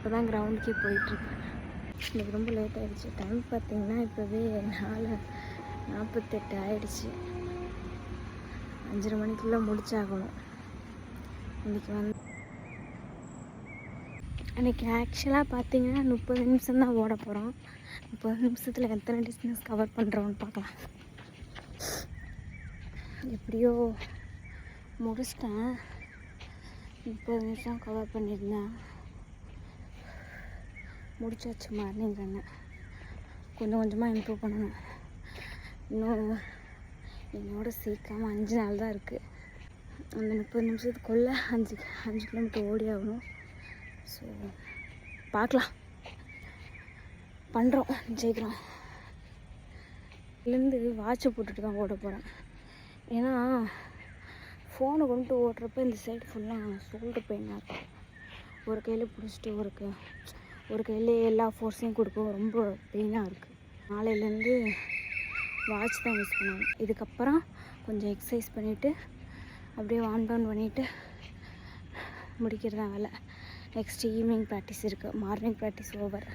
இப்போ தான் கிரவுண்டுக்கே போயிட்டுருக்கேன். எனக்கு ரொம்ப லேட் ஆகிடுச்சு. டைம் பார்த்திங்கன்னா இப்போவே 4:48 ஆகிடுச்சு. 5:30 மணிக்குள்ளே முடிச்சாகணும். இன்றைக்கி ஆக்சுவலாக பார்த்திங்கன்னா 30 நிமிஷம் தான் ஓட போகிறோம். 30 நிமிஷத்தில் எத்தனை டிஸ்டன்ஸ் கவர் பண்ணுறோன்னு பார்க்கலாம். எப்படியோ முடிச்சிட்டேன். 30 நிமிஷம் கவர் பண்ணியிருந்தேன். முடிச்சாச்சு. மார்னிங் ரன்னு கொஞ்சம் கொஞ்சமாக இம்ப்ரூவ் பண்ணணும். இன்னும் என்னோட சேர்க்காம 5 நாள் தான் இருக்குது. அந்த 30 நிமிஷத்துக்குள்ளே 5 கிலோமீட்டர் ஓடி ஆகணும். ஸோ பார்க்கலாம், பண்ணுறோம், ஜெயிக்கிறோம். இதுலேருந்து வாட்சை போட்டுட்டு தான் ஓட போகிறேன். ஏன்னா ஃபோனை கொண்டு ஓட்டுறப்ப இந்த சைடு ஃபுல்லாக ஷோல்டர் பெயினாக இருக்கும். ஒரு கையில் பிடிச்சிட்டு ஒரு கையில் எல்லா ஃபோர்ஸையும் கொடுக்கும். ரொம்ப பெயினாக இருக்குது. நாளையிலேருந்து வாட்ச் தான் யூஸ் பண்ணுவேன். இதுக்கப்புறம் கொஞ்சம் எக்ஸசைஸ் பண்ணிவிட்டு அப்படியே வார்ம் டவுன் பண்ணிவிட்டு முடிக்கிறது தான் வேலை. நெக்ஸ்ட் ஈவினிங் ப்ராக்டிஸ் இருக்குது. Morning practice over.